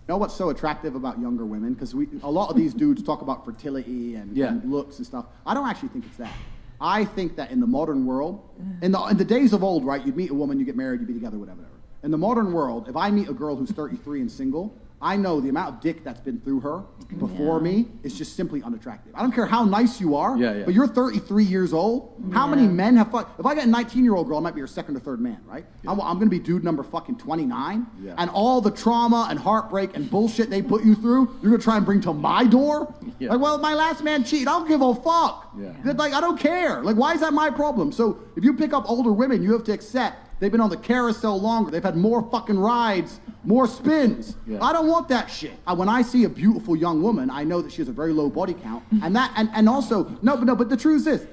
You know what's so attractive about younger women? Because a lot of these dudes talk about fertility and looks and stuff. I don't actually think it's that. I think that in the modern world, in the days of old, right, you'd meet a woman, you get married, you'd be together, whatever. In the modern world, if I meet a girl who's 33 and single, I know the amount of dick that's been through her before me is just simply unattractive. I don't care how nice you are, but you're 33 years old. How many men have fucked? If I get a 19-year-old girl, I might be her second or third man, right? I'm going to be dude number fucking 29. And all the trauma and heartbreak and bullshit they put you through, you're going to try and bring to my door? Like, well, my last man cheated. I don't give a fuck. Like, I don't care. Like, why is that my problem? So if you pick up older women, you have to accept they've been on the carousel longer. They've had more fucking rides, more spins. I don't want that shit. When I see a beautiful young woman, I know that she has a very low body count. And also, but the truth is this,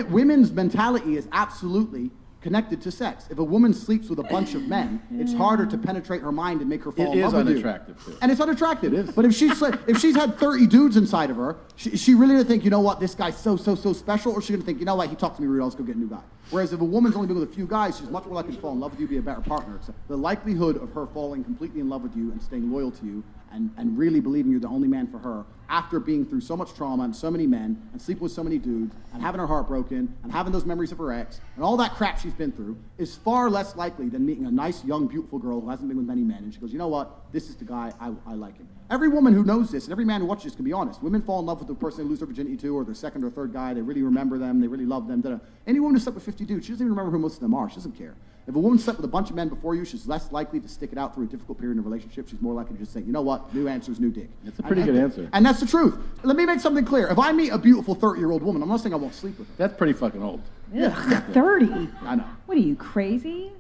women's mentality is absolutely connected to sex. If a woman sleeps with a bunch of men, it's harder to penetrate her mind and make her fall in love with you. It is unattractive, too. And it's unattractive. It is. But if she's had 30 dudes inside of her, she really gonna think, you know what, this guy's so special, or she's gonna think, you know what, he talked to me rude, let's go get a new guy. Whereas if a woman's only been with a few guys, she's much more likely to fall in love with you, be a better partner. So the likelihood of her falling completely in love with you and staying loyal to you and really believing you're the only man for her after being through so much trauma and so many men and sleeping with so many dudes and having her heart broken and having those memories of her ex and all that crap she's been through is far less likely than meeting a nice, young, beautiful girl who hasn't been with many men and she goes, you know what, this is the guy, I like him. Every woman who knows this and every man who watches this can be honest. Women fall in love with the person they lose their virginity to or their second or third guy. They really remember them. They really love them. Da-da. Any woman who slept with 50 dudes, she doesn't even remember who most of them are. She doesn't care. If a woman slept with a bunch of men before you, she's less likely to stick it out through a difficult period in a relationship. She's more likely to just say, you know what, new answers, new dick. That's a pretty good answer. And that's the truth. Let me make something clear. If I meet a beautiful 30-year-old woman, I'm not saying I won't sleep with her. That's pretty fucking old. Yeah. 30? I know. What are you, crazy?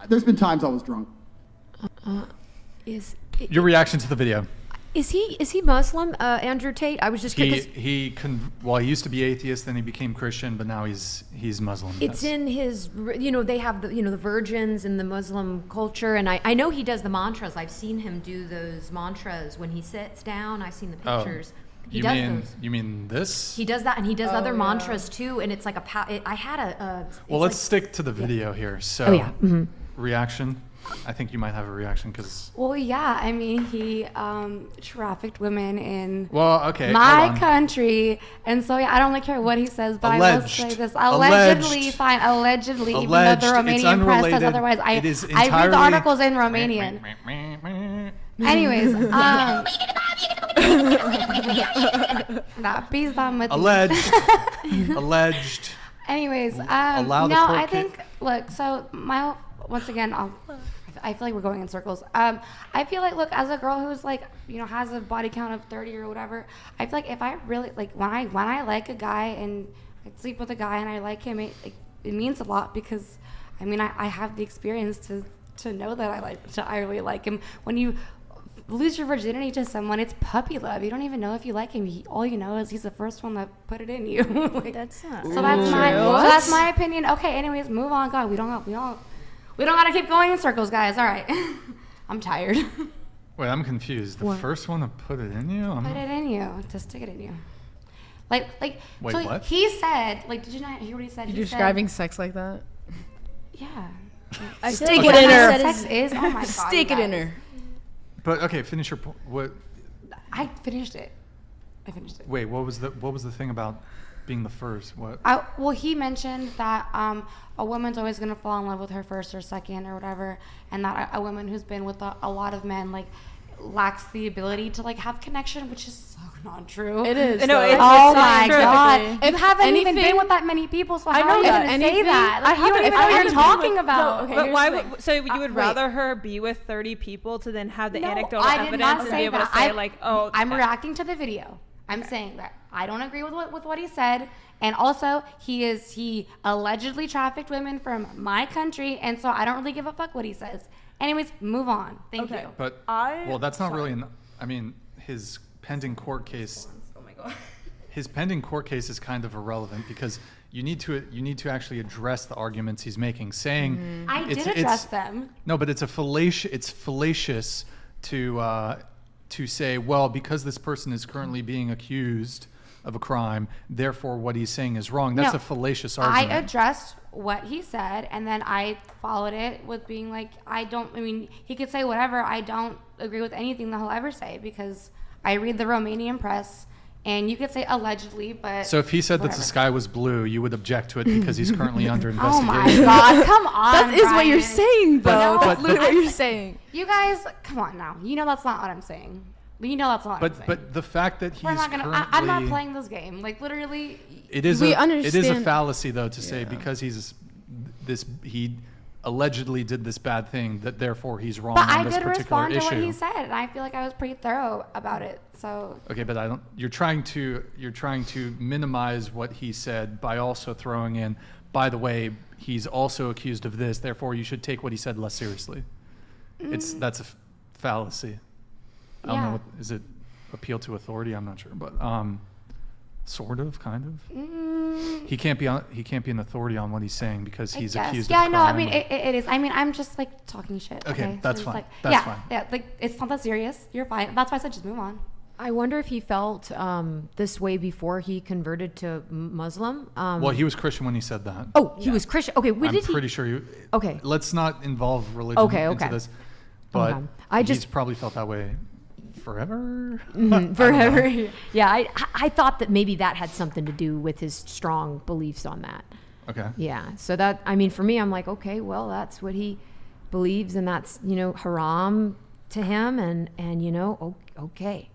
There's been times I was drunk. Your reaction to the video. Is he Muslim, Andrew Tate? I was just curious. He used to be atheist, then he became Christian, but now he's Muslim. It's in his, they have the virgins in the Muslim culture, and I know he does the mantras. I've seen him do those mantras when he sits down. I've seen the pictures. He does those. You mean this? He does that, and he does other mantras too, and it's like I had a. Well, let's stick to the video here. So, reaction. I think you might have a reaction because. Well, yeah. I mean, he trafficked women in my country, and so I don't really care what he says, but alleged. I will say this: allegedly, fine, allegedly, even though the Romanian press says otherwise. I read the articles in Romanian. Anyways, alleged. Anyways, I think. Look, so once again, I feel like we're going in circles. I feel like, look, as a girl who's like, has a body count of 30 or whatever, I feel like if I really like when I like a guy and I sleep with a guy and I like him, it means a lot because, I mean, I have the experience to know that I really like him. When you lose your virginity to someone, it's puppy love. You don't even know if you like him. All you know is he's the first one that put it in you. That's not. So that's my opinion. Okay. Anyways, move on. God, we don't gotta keep going in circles, guys. All right. I'm tired. Wait, I'm confused. The first one to put it in you? Put it in you. To stick it in you. Wait, so what? He said, did you not hear what he said? You're describing sex like that? Yeah. Stick it in her. Sex is, oh my God. Stick it in her. But okay, finish your point. What? I finished it. Wait, what was the thing about being the first? What? Well, he mentioned that a woman's always gonna fall in love with her first or second or whatever, and that a woman who's been with a lot of men lacks the ability to have connection, which is so not true. It is. No, it's oh my God! You haven't even been with that many people, so how are you gonna say that? You don't even know what you're talking about. No, okay, but so you would rather her be with 30 people to then have the anecdotal evidence and be able to say I'm reacting to the video. I'm saying that I don't agree with what he said, and also he allegedly trafficked women from my country, and so I don't really give a fuck what he says. Anyways, move on. Thank you. But that's not really. His pending court case. Oh my God. His pending court case is kind of irrelevant because you need to actually address the arguments he's making, saying I did address them. No, but it's fallacious to say, well, because this person is currently being accused of a crime, therefore what he's saying is wrong. That's a fallacious argument. I addressed what he said, and then I followed it with being like, he could say whatever. I don't agree with anything that he'll ever say because I read the Romanian press, and you could say allegedly, but... So if he said that the sky was blue, you would object to it because he's currently under investigation. Oh my God, come on, That is what you're saying, though. But- That's literally what you're saying. You guys, come on now. You know that's not what I'm saying. You know that's not what I'm saying. But the fact that he's currently... I'm not playing this game. Like, literally... It is We a understand. fallacy, though, to say because he allegedly did this bad thing that therefore he's wrong But on I this did particular respond issue. to what he said, and I feel like I was pretty thorough about it. So Okay, but you're trying to minimize what he said by also throwing in, by the way, he's also accused of this, therefore you should take what he said less seriously. That's a fallacy. I don't know. Is it appeal to authority? I'm not sure, but sort of, kind of. He can't be an authority on what he's saying because he's accused of crime. Yeah, no, I mean it is. I mean, I'm just like talking shit. Okay, that's So fine. like, That's fine. Yeah, like it's not that serious. You're fine. That's why I said just move on. I wonder if he felt this way before he converted to Muslim. Well, he was Christian when he said that. Oh, he was Christian. Okay, when I'm did he? pretty sure you. Okay. Let's not involve religion into this, but Okay. he's probably felt that way forever. Forever. Yeah, I thought that maybe that had something to do with his strong beliefs on that. Okay. Yeah. So that, I mean, for me, I'm like, okay, well, that's what he believes, and that's, haram to him, and okay.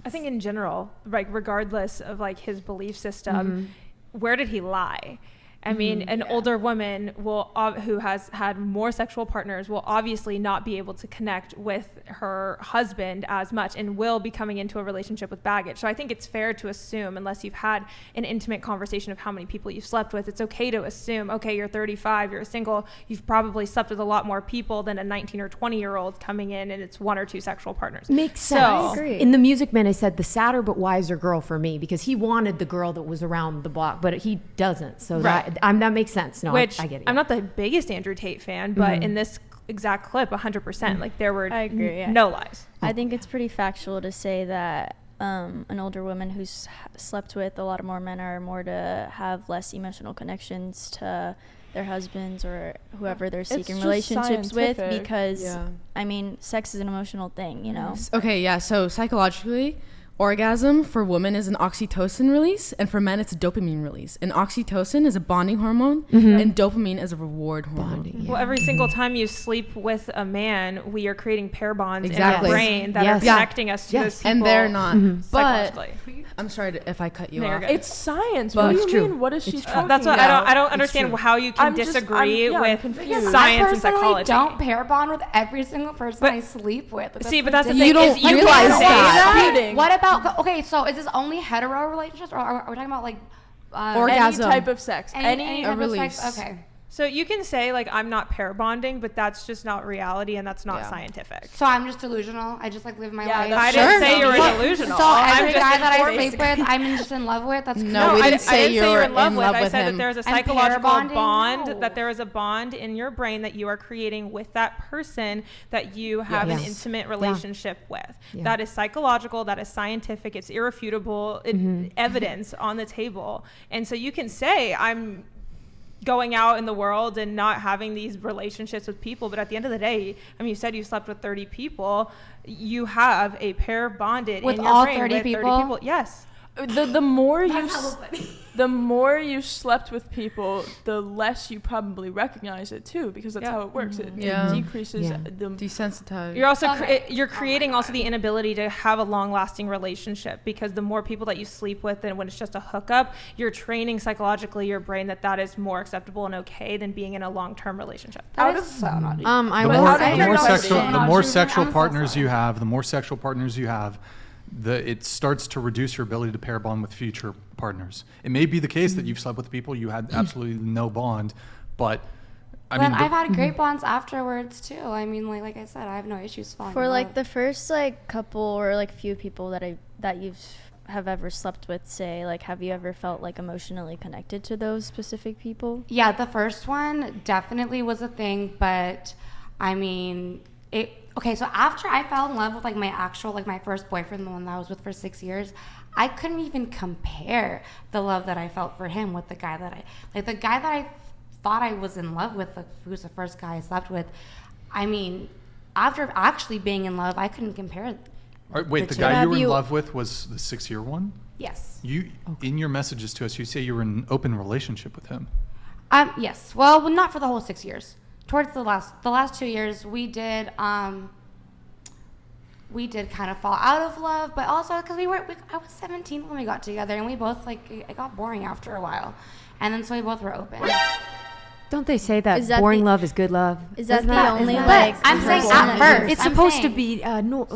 I think in general, like regardless of like his belief system, where did he lie? I mean, an older woman who has had more sexual partners will obviously not be able to connect with her husband as much and will be coming into a relationship with baggage. So I think it's fair to assume, unless you've had an intimate conversation of how many people you've slept with, it's okay to assume, okay, you're 35, you're single, you've probably slept with a lot more people than a 19 or 20-year-old coming in and it's 1 or 2 sexual partners. Makes sense. I agree. In The Music Man, I said the sadder but wiser girl for me, because he wanted the girl that was around the block, but he doesn't. So Right. that makes sense. No, Which I get it. I'm not the biggest Andrew Tate fan, but in this exact clip, 100%, like there were I agree, yeah. no lies. I think it's pretty factual to say that an older woman who's slept with a lot more men are more to have less emotional connections to their husbands or whoever they're seeking just relationships with, scientific. because Yeah. I mean, sex is an emotional thing, you know. Okay, yeah. So psychologically, orgasm for women is an oxytocin release, and for men, it's a dopamine release. And oxytocin is a bonding hormone, and dopamine is a reward hormone. Bonding, yeah. Well, every single time you sleep with a man, we are creating pair bonds Exactly. in our brain that Yes. are Yeah. connecting us to those people. And they're not. But psychologically. I'm sorry if I cut you No, you're off. good. It's science. But What do it's you true. mean? What is she It's true. talking That's what about? I don't It's understand true. how you can I'm disagree I'm with confused. science and I personally psychology. don't pair bond with every single person But- I sleep with. Like, See, but that's that's the You thing. don't is you realize can't say that. Okay, what about? Okay, so is this only hetero relationships, or are we talking about like Orgasm. Any type of sex. any a type of release. sex? Okay. So you can say like I'm not pair bonding, but that's just not reality and that's not Yeah. scientific. So I'm just delusional. I just like live my Yeah, life. that's I didn't Sure. say you were So- delusional. So I'm every just guy that I informing. sleep with, I'm just in love with. That's No, cool. we I didn't say didn't say you're in love with. I with said him. that there's a And pair psychological bonding? bond, No. that there is a bond in your brain that you are creating with that person that you have an Yes. intimate relationship with. Yeah. That is psychological, that is scientific, it's irrefutable evidence on the table. And so you can say I'm going out in the world and not having these relationships with people, but at the end of the day, I mean, you said you slept with 30 people, you have a pair bonded With in your all brain 30 with 30 people? people. Yes. The more the more you slept with people, the less you probably recognize it too, because that's Yeah. how it works. It Yeah. decreases Yeah. the Desensitized. You're also Okay. you're creating also the inability to have a long-lasting relationship, because the more people that you sleep with and when it's just a hookup, you're training psychologically your brain that is more acceptable and okay than being in a long-term relationship. That is so not easy. I The would more, say- the more I sexual, understand. the more I'm sexual so partners sorry. you have, the more sexual partners you have, it starts to reduce your ability to pair bond with future partners. It may be the case that you've slept with people you had absolutely no bond, but I But mean, I've had great bonds afterwards too. I mean, like I said, I have no issues falling For in like love. the first like couple or like few people that you've have ever slept with, say, like, have you ever felt like emotionally connected to those specific people? Yeah, the first one definitely was a thing, but I mean, okay, so after I fell in love with like my actual, like my first boyfriend, the one that I was with for 6 years, I couldn't even compare the love that I felt for him with the guy that I thought I was in love with, who was the first guy I slept with. I mean, after actually being in love, I couldn't compare. Wait, the guy you were in love with was the 6-year one? Yes. In your messages to us, you say you were in an open relationship with him. Yes. Well, not for the whole 6 years. Towards the last 2 years, we did kind of fall out of love, but also because I was 17 when we got together, and we both it got boring after a while, and then so we both were open. Don't they say that boring love is good love? Is that the only I'm saying at first it's supposed to be normal.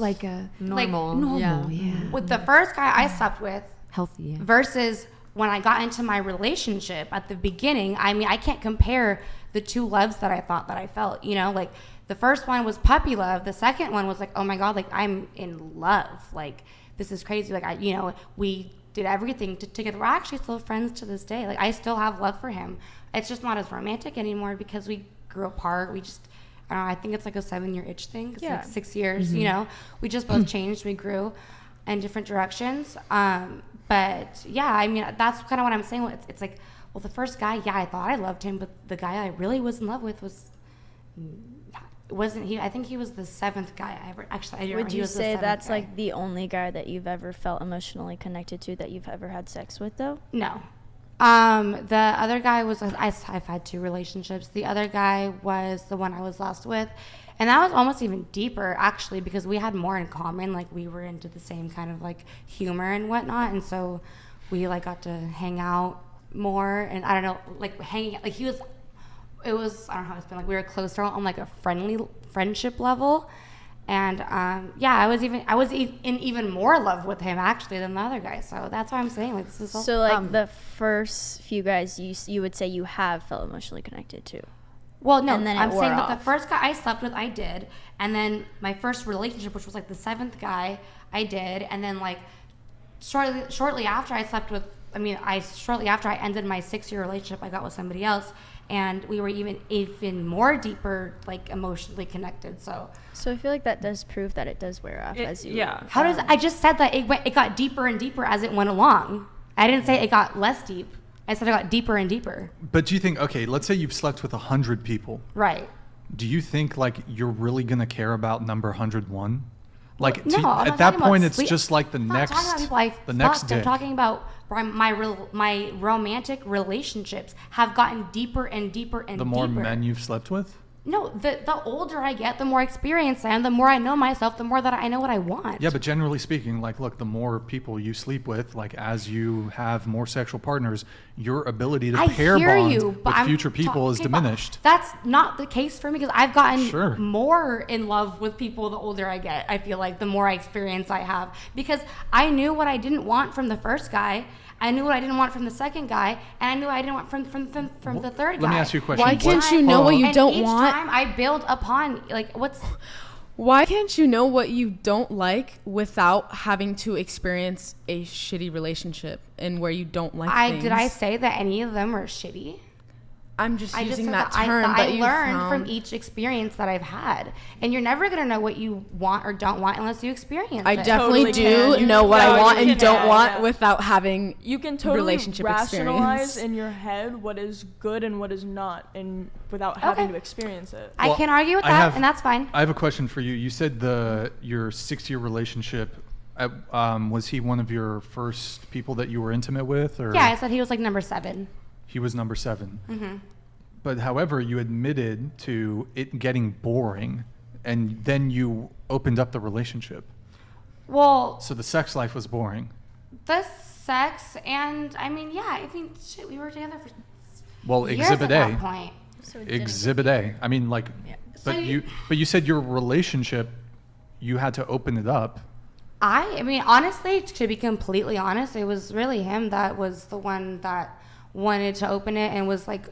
Normal, yeah. With the first guy I slept with, Healthy. Yeah. versus when I got into my relationship at the beginning, I mean, I can't compare the two loves that I thought that I felt, like the first one was puppy love. The second one was like, oh my God, like I'm in love. Like, this is crazy. Like, we did everything together. We're actually still friends to this day. Like, I still have love for him. It's just not as romantic anymore because we grew apart. We just, I don't know, I think it's like a 7-year itch thing. It's like 6 years, we just both changed. We grew in different directions. But yeah, I mean, that's kind of what I'm saying. It's like, well, the first guy, I thought I loved him, but the guy I really was in love with wasn't he? I think he was the 7th guy I ever, actually, I don't Would know, you say that's guy. like the only guy that you've ever felt emotionally connected to that you've ever had sex with, though? No. The other guy was, I've had 2 relationships. The other guy was the one I was last with. And that was almost even deeper, actually, because we had more in common. Like, we were into the same kind of, like, humor and whatnot. And so we, like, got to hang out more. And I don't know, like, hanging out. Like, I don't know how to explain. Like, we were closer on, like, a friendship level. And, I was in even more love with him, actually, than the other guy. So that's why I'm saying, like, this is all. So, like, the first few guys you would say you have felt emotionally connected to? Well, no, and then I'm saying that off. the first guy I slept with, I did. And then my first relationship, which was like the 7th guy, I did. And then like shortly after I slept with, shortly after I ended my 6-year relationship, I got with somebody else. And we were even more deeper, like emotionally connected. So I feel like that does prove that it does wear off as you. Yeah. I just said that it got deeper and deeper as it went along. I didn't say it got less deep. I said it got deeper and deeper. But do you think, okay, let's say you've slept with 100 people. Right. Do you think, like, you're really going to care about number 101? Like, no, at that point, it's just like the next day. I'm talking about my romantic relationships have gotten deeper and deeper and deeper. The more men you've slept with? No, the older I get, the more experienced I am, the more I know myself, the more that I know what I want. Yeah, but generally speaking, like, look, the more people you sleep with, like, as you have more sexual partners, your ability to pair bond with future people is diminished. That's not the case for me because I've gotten more in love with people the older I get. I feel like the more experience I have because I knew what I didn't want from the first guy. I knew what I didn't want from the second guy, and I knew what I didn't want from the third guy. Let me ask you a question. Why can't you know what you don't want? Each time I build upon, like, what's... Why can't you know what you don't like without having to experience a shitty relationship and where you don't like things? Did I say that any of them were shitty? I'm just using that term. I learned from each experience that I've had. And you're never going to know what you want or don't want unless you experience it. I definitely do know what I want and don't want without having you can totally relationship rationalize experience. in your head what is good and what is not and without having to experience it. I can't argue with that, and that's fine. I have a question for you. You said your 6-year relationship, was he one of your first people that you were intimate with? Or? Yeah, I said he was like number 7. He was number 7. Mm-hmm. But however, you admitted to it getting boring, and then you opened up the relationship. Well, so the sex life was boring. The sex, and shit, we were together for years Exhibit at A. that point. So Exhibit A. I mean, like, but you said your relationship, you had to open it up. Honestly, to be completely honest, it was really him that was the one that wanted to open it and was like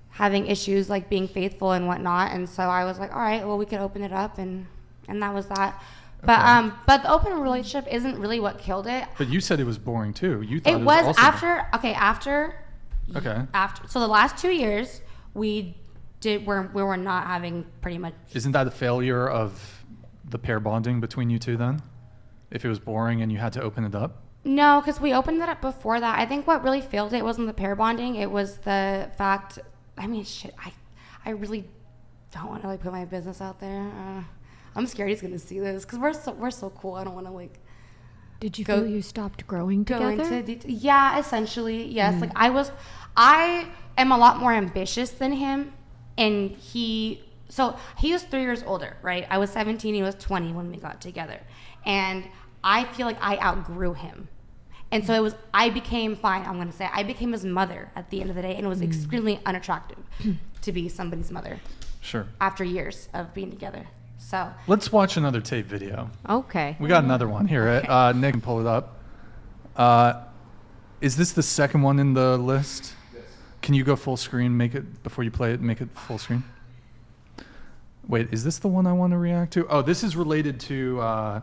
having issues like being faithful and whatnot. And so I was like, all right, well, we could open it up, and that was that. Okay. But the open relationship isn't really what killed it. But you said it was boring too. You thought it was also after. So the last 2 years we were not having pretty much. Isn't that a failure of the pair bonding between you two then? If it was boring and you had to open it up? No, because we opened it up before that. I think what really failed it wasn't the pair bonding. It was the fact, I mean, shit, I really don't want to like put my business out there. I'm scared he's going to see this because we're so cool. I don't want to like. Did you feel you stopped growing together? Yeah, essentially, yes. Like I am a lot more ambitious than him, and he was 3 years older, right? I was 17, he was 20 when we got together, and I feel like I outgrew him, and so I became his mother at the end of the day, and it was extremely unattractive to be somebody's mother. Sure. After years of being together. So let's watch another tape video. Okay. We got another one here. Okay. Nick can pull it up. Is this the second one in the list? Yes. Can you go full screen? Make it before you play it. Make it full screen. Wait, is this the one I want to react to? Oh, this is related to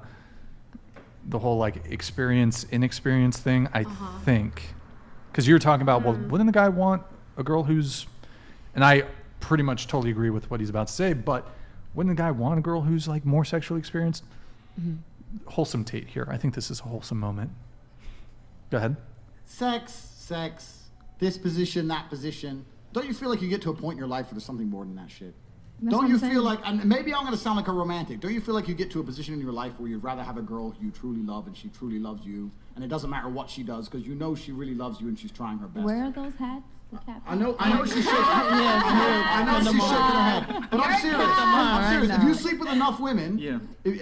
the whole like inexperience thing. I think because you were talking about well, wouldn't the guy want a girl who's? And I pretty much totally agree with what he's about to say, but. Wouldn't a guy want a girl who's like more sexually experienced? Wholesome Tate here. I think this is a wholesome moment. Go ahead. Sex, this position, that position. Don't you feel like you get to a point in your life where there's something more than that shit? Don't you feel like, and maybe I'm going to sound like a romantic, don't you feel like you get to a position in your life where you'd rather have a girl who you truly love and she truly loves you, and it doesn't matter what she does because you know she really loves you and she's trying her best? Where are those hats? I know she's shaking her head. But I'm serious. If you sleep with enough women,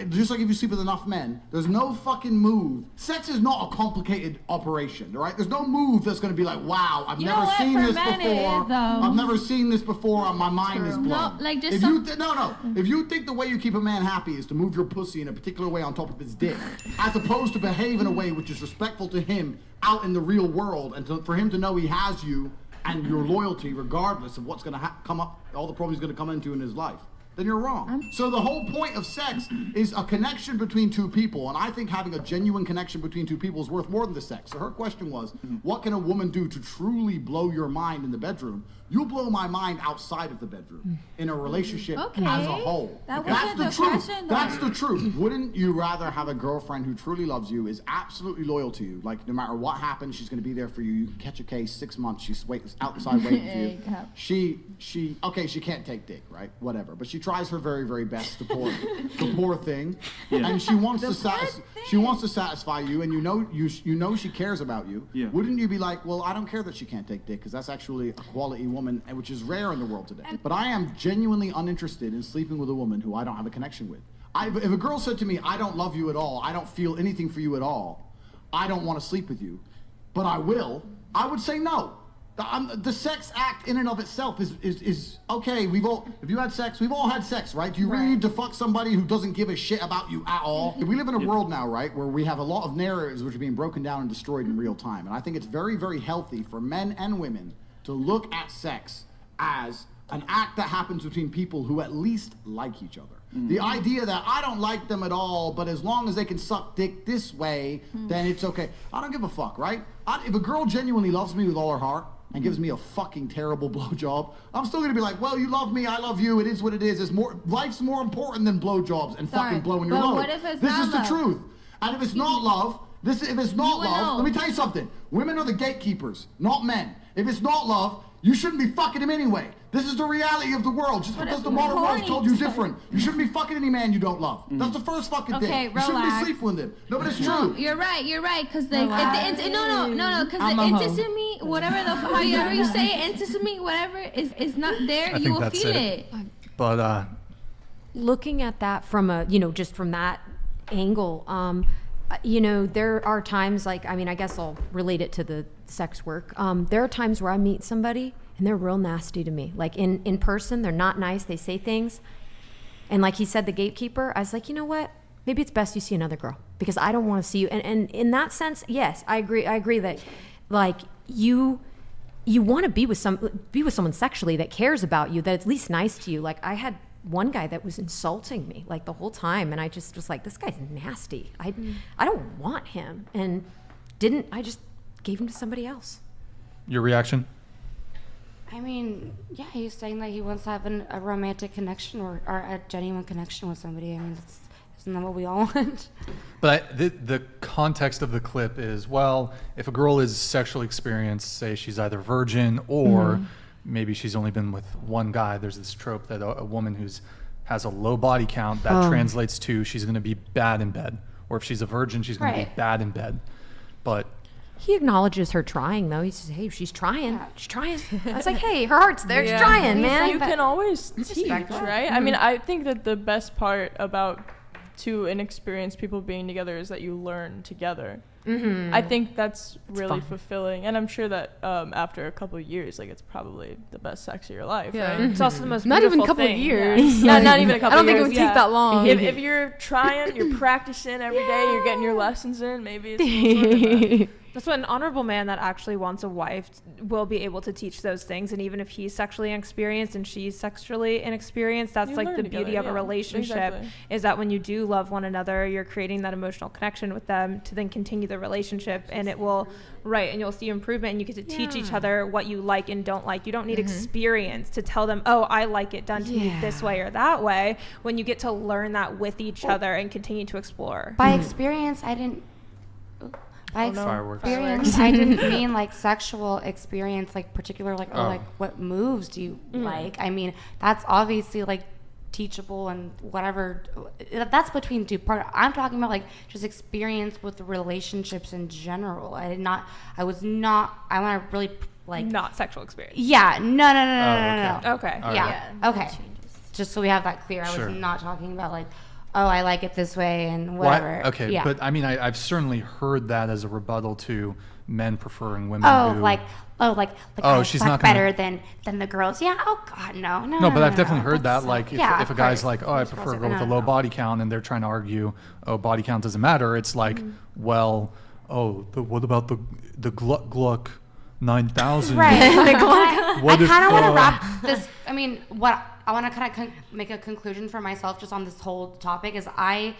just like if you sleep with enough men, there's no fucking move. Sex is not a complicated operation, right? There's no move that's going to be like, wow, I've never seen this before. I've never seen this before. My mind is blown. No, like just If you think the way you keep a man happy is to move your pussy in a particular way on top of his dick, as opposed to behave in a way which is respectful to him out in the real world, and for him to know he has you and your loyalty regardless of what's going to come up, all the problems he's going to come into in his life, then you're wrong. So the whole point of sex is a connection between two people, and I think having a genuine connection between two people is worth more than the sex. So her question was, what can a woman do to truly blow your mind in the bedroom? You'll blow my mind outside of the bedroom in a relationship as a whole. That's the truth. That's the truth. Wouldn't you rather have a girlfriend who truly loves you, is absolutely loyal to you, like no matter what happens, she's going to be there for you. You catch a case, 6 months, she's outside waiting for you. She can't take dick, right? Whatever. But she tries her very, very best, the poor thing. And she wants to satisfy you, and you know she cares about you. Wouldn't you be like, well, I don't care that she can't take dick, because that's actually a quality woman, which is rare in the world today. But I am genuinely uninterested in sleeping with a woman who I don't have a connection with. If a girl said to me, I don't love you at all, I don't feel anything for you at all, I don't want to sleep with you, but I will, I would say no. The sex act in and of itself is okay. If you had sex, we've all had sex, right? Do you really need to fuck somebody who doesn't give a shit about you at all? We live in a world now, right, where we have a lot of narratives which are being broken down and destroyed in real time. And I think it's very, very healthy for men and women to look at sex as an act that happens between people who at least like each other. The idea that I don't like them at all, but as long as they can suck dick this way, then it's okay. I don't give a fuck, right? If a girl genuinely loves me with all her heart and gives me a fucking terrible blowjob, I'm still gonna be like, well, you love me, I love you, it is what it is. Life's more important than blowjobs and fucking blowing your load. What if it's this not is the love? Truth. And if it's not love, let me tell you something. Women are the gatekeepers, not men. If it's not love, you shouldn't be fucking him anyway. This is the reality of the world. Just because the modern world told you different. You shouldn't be fucking any man you don't love. That's the first fucking thing. You shouldn't be sleeping with him. No, but it's true. You're right. Because because the intimacy, however you say it, intimacy, whatever is not there, you will feel it. But looking at that from just from that angle, there are times I guess I'll relate it to the sex work. There are times where I meet somebody and they're real nasty to me. Like in person, they're not nice. They say things. And like he said, the gatekeeper, I was like, you know what? Maybe it's best you see another girl because I don't want to see you. And in that sense, yes, I agree that like you want to be with someone sexually that cares about you, that's at least nice to you. Like I had one guy that was insulting me like the whole time, and I just was like, this guy's nasty. I don't want him, and I just gave him to somebody else. Your reaction? I mean, yeah, he's saying that he wants to have a romantic connection or a genuine connection with somebody. I mean, Isn't that what we all want? But the context of the clip is, well, if a girl is sexually experienced, say she's either virgin or maybe she's only been with one guy, there's this trope that a woman who's has a low body count, that translates to she's going to be bad in bed. Or if she's a virgin, she's going to be bad in bed. But he acknowledges her trying, though. He says, hey, she's trying. Yeah. She's trying. It's like, hey, her heart's there. She's trying, man. You can always teach, right? I mean, I think that the best part about two inexperienced people being together is that you learn together. I think that's really fulfilling, and I'm sure that after a couple of years, like, it's probably the best sex of your life. Right? It's also the most not even a couple of years. Not even a couple. I don't think it would take that long. If you're trying, you're practicing every day, you're getting your lessons in. Maybe it's that's what an honorable man that actually wants a wife will be able to teach those things. And even if he's sexually inexperienced and she's sexually inexperienced, that's like the beauty of a relationship, is that when you do love one another, you're creating that emotional connection with them to then continue the relationship, and it will, and you'll see improvement, and you get to teach each other what you like and don't like. You don't need experience to tell them, oh, I like it done to me this way or that way, when you get to learn that with each other and continue to explore. By experience, I didn't... Fireworks. I didn't mean like sexual experience, like particular, like like what moves do you like? I mean, that's obviously like teachable and whatever. That's between two parties. I'm talking about like just experience with relationships in general. I want to really like not sexual experience. Yeah. No. Okay. Yeah. Okay. Just so we have that clear. I was not talking about like, oh, I like it this way and whatever. But I mean, I've certainly heard that as a rebuttal to men preferring women she's not better than the girls. Yeah. Oh God, no. But I've definitely heard that. Like, if a guy's like, oh, I prefer a girl with a low body count, and they're trying to argue, oh, body count doesn't matter. It's like, well, what about the Gluck 9000? Right. I kind of want to wrap this. I mean, what I want to kind of make a conclusion for myself just on this whole topic is I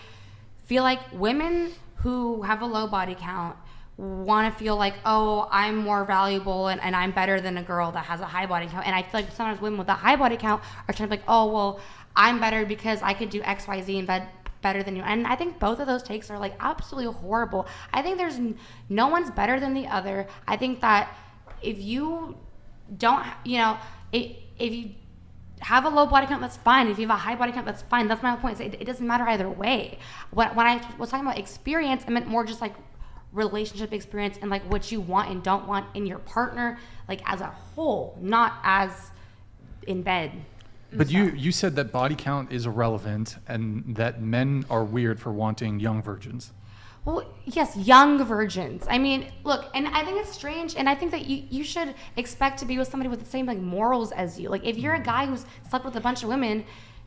feel like women who have a low body count want to feel like, oh, I'm more valuable and I'm better than a girl that has a high body count. And I feel like sometimes women with a high body count are trying to be like, oh, well, I'm better because I could do X, Y, Z in bed better than you. And I think both of those takes are like absolutely horrible. I think there's no one's better than the other. I think that if you don't, if you have a low body count, that's fine. If you have a high body count, that's fine. That's my whole point. It doesn't matter either way. When I was talking about experience, I meant more just like relationship experience and like what you want and don't want in your partner, like as a whole, not as in bed. But you said that body count is irrelevant and that men are weird for wanting young virgins. Well, yes, young virgins. I mean, look, and I think it's strange, and I think that you should expect to be with somebody with the same like morals as you. Like, if you're a guy who's slept with a bunch of women,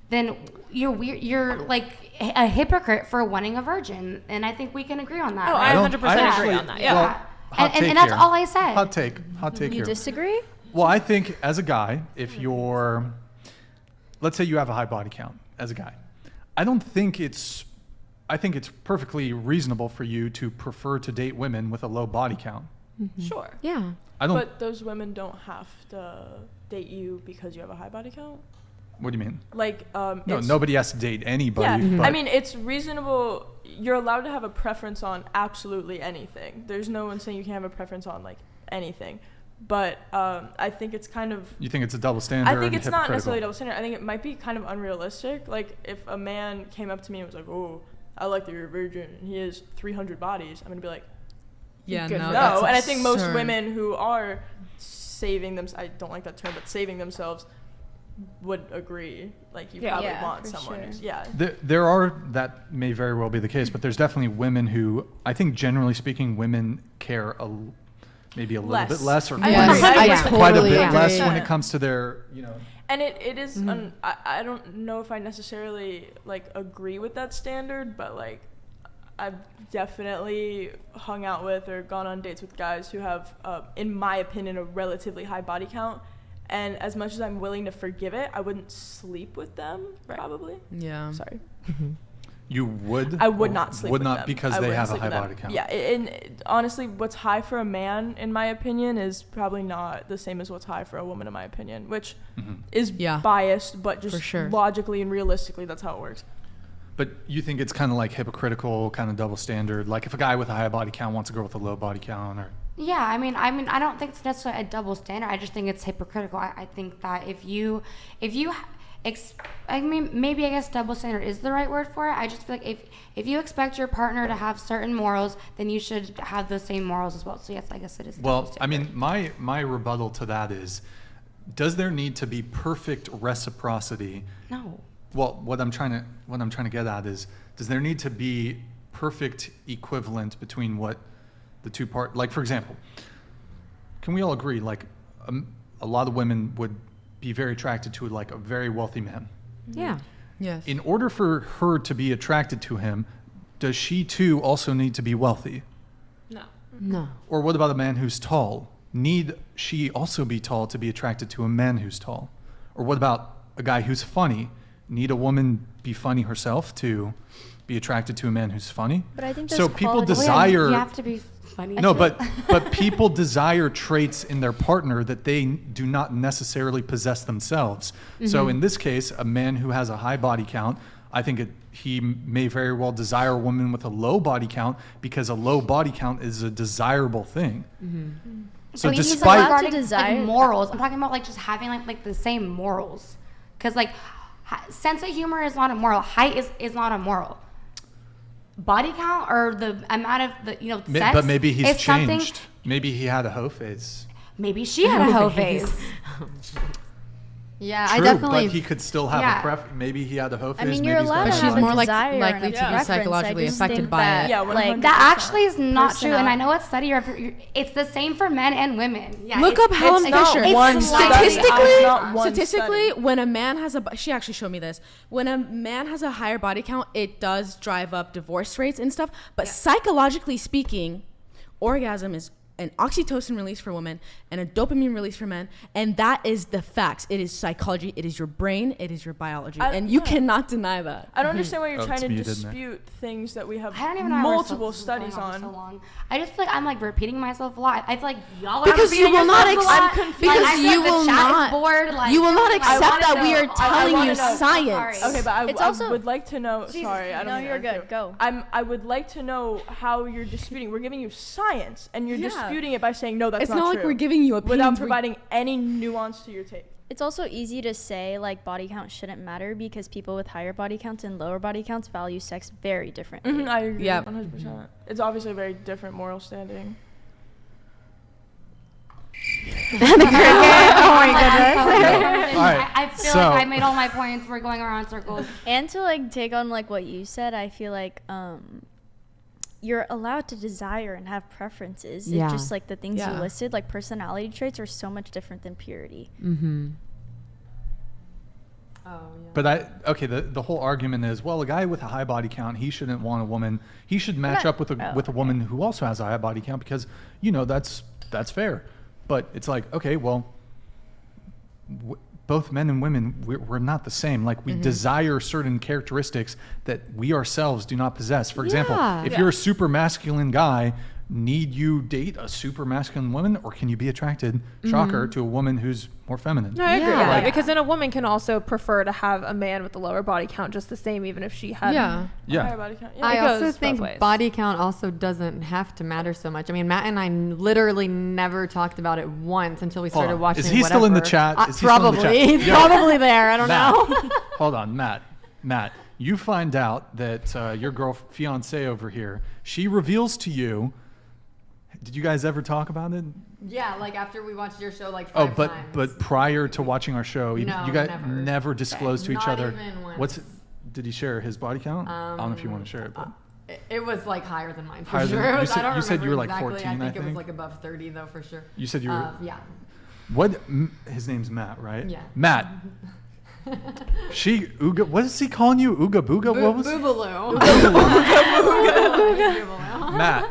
then you're weird. You're like a hypocrite for wanting a virgin, and I think we can agree on that. Oh, right? I 100% agree on that. Yeah, well, and that's all I said. Hot take You here. disagree? Well, I think as a guy, if you're, let's say you have a high body count as a guy, I think it's perfectly reasonable for you to prefer to date women with a low body count. Sure. Yeah. But those women don't have to date you because you have a high body count. What do you mean? Like, no, nobody has to date anybody. Yeah. I mean, it's reasonable. You're allowed to have a preference on absolutely anything. There's no one saying you can't have a preference on like anything. But I think it's kind of... You think it's a double standard? I think it's not necessarily a double standard. I think it might be kind of unrealistic. Like, if a man came up to me and was like, oh, I like that you're a virgin, and he has 300 bodies, I'm going to be like, yeah, no. That's and I think most women who are saving them, I don't like that term, but saving themselves would agree. Like, you probably want someone. Sure. Yeah. There are, that may very well be the case, but there's definitely women who, I think generally speaking, women care maybe a little bit less or quite a bit less when it comes to their, And it is, I don't know if I necessarily, like, agree with that standard, but, like, I've definitely hung out with or gone on dates with guys who have, in my opinion, a relatively high body count. And as much as I'm willing to forgive it, I wouldn't sleep with them, probably. Yeah. Sorry. You would? I would not sleep with them. Would not because they have a high body count. Yeah, and honestly, what's high for a man, in my opinion, is probably not the same as what's high for a woman, in my opinion, which is biased, but just logically and realistically, that's how it works. But you think it's kind of like hypocritical, kind of double standard? Like if a guy with a high body count wants a girl with a low body count, or Yeah, I mean, I don't think it's necessarily a double standard. I just think it's hypocritical. I think that if you, I mean, maybe I guess double standard is the right word for it. I just feel like if you expect your partner to have certain morals, then you should have those same morals as well. So yes, I guess it is. Well, I mean, my rebuttal to that is, does there need to be perfect reciprocity? No. Well, what I'm trying to get at is, does there need to be perfect equivalent between what the two like, for example, can we all agree, like, a lot of women would be very attracted to, like, a very wealthy man? Yeah. Yes. In order for her to be attracted to him, does she too also need to be wealthy? No. Or what about a man who's tall? Need she also be tall to be attracted to a man who's tall? Or what about a guy who's funny? Need a woman be funny herself to be attracted to a man who's funny? But I think so. there's People qualities. desire. You have to be funny. No, but people desire traits in their partner that they do not necessarily possess themselves. So in this case, a man who has a high body count, I think he may very well desire a woman with a low body count, because a low body count is a desirable thing. So I mean, despite he's regarding, desire like, morals, I'm talking about like just having like the same morals, because like sense of humor is not a moral. Height is not a moral. Body count or the amount of the sex. But maybe he's is something- changed. Maybe he had a hoe phase. Maybe she had a hoe face. Yeah, True, I definitely. but he could still have Yeah. a preference. Maybe he had a hoe phase. I mean, maybe you're he's got allowed a to But hoe she's have a phase. more like desire likely and to a be preference. psychologically I just affected think by that, it. Yeah, like 100%. That actually is not true, and I Personality. know it's study. It's the same for men and women. Yeah, Look up Helen not Fisher. one study. It's not one Statistically, study. when a man has she actually showed me this. When a man has a higher body count, it does drive up divorce rates and stuff. But psychologically speaking, orgasm is an oxytocin release for women and a dopamine release for men, and that is the facts. It is psychology. It is your brain. It is your biology, and you cannot deny that. I don't understand why you're Oh, trying it's to muted now. dispute things that we have I don't even know how we're multiple so studies going on. for so long. I just feel like I'm like repeating myself a lot. I feel like y'all are Because you repeating will not yourselves a lot. accept. Like, Because I feel you like the will chat is not. bored, like, You will not I accept wanna that we know. are telling wanna you know. science. Sorry. Okay, but It's I also- would like to know. Jesus, Sorry, I don't no, mean to you're interrupt good. you. Go. I would like to know how you're disputing. We're giving you science, and you're Yeah. disputing it by saying no, that's It's not like true, we're giving you opinions. without providing any nuance to your take. It's also easy to say like body count shouldn't matter because people with higher body counts and lower body counts value sex very differently. I agree. Yep. 100%. It's obviously a very different moral standing. Oh my goodness. All right, I feel so- like I made all my points. We're going around in circles. And to like take on like what you said, I feel like you're allowed to desire and have preferences. Yeah. It's just like the things Yeah. you listed, like personality traits are so much different than purity. Mm-hmm. But the whole argument is, well, a guy with a high body count, he shouldn't want a woman. He should match up with a woman who also has a high body count because, that's fair. But it's like, okay, well, both men and women, we're not the same. Like we desire certain characteristics that we ourselves do not possess. For example, if you're a super masculine guy, need you date a super masculine woman, or can you be attracted, shocker, to a woman who's more feminine? No, I agree with Yeah. that because then a woman can also prefer to have a man with a lower body count just the same, even if she had Higher Yeah. body count. Yeah. I It also goes think both ways. body count also doesn't have to matter so much. I mean, Matt and I literally never talked about it once until we Hold started on. watching. Is he still in the chat? Is he still in the Probably. chat? He's Yo. probably there. I don't Matt, know. Hold on, Matt, you find out that your girl fiance over here, she reveals to you. Did you guys ever talk about it? Yeah, like after we watched your show like Oh, 5 but times. but prior to watching our show, you No, guys never. never disclosed to each Not other. even once. What's did he share his body count? I don't know if you want to share it, but It was like higher than mine for Higher than- sure. you It was, said- I don't you said you were like remember 14, exactly. I I think it was think. like above 30 though for sure. you said you were. Yeah. What? His name's Matt, right? Yeah. Matt. She Ooga. What is he calling you? Ooga booga. What was? Boobaloo. Matt.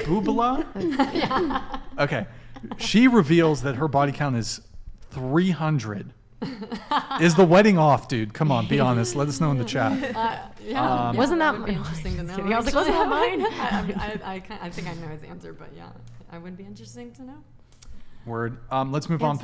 Boobala? Okay. She reveals that her body count is 300. Is the wedding off, dude? Come on, be honest. Let us know in the chat. Yeah. Wasn't that would be interesting to know? I was like, wasn't that mine? I think I know his answer, but yeah, I would be interesting to know. Word. Let's move on.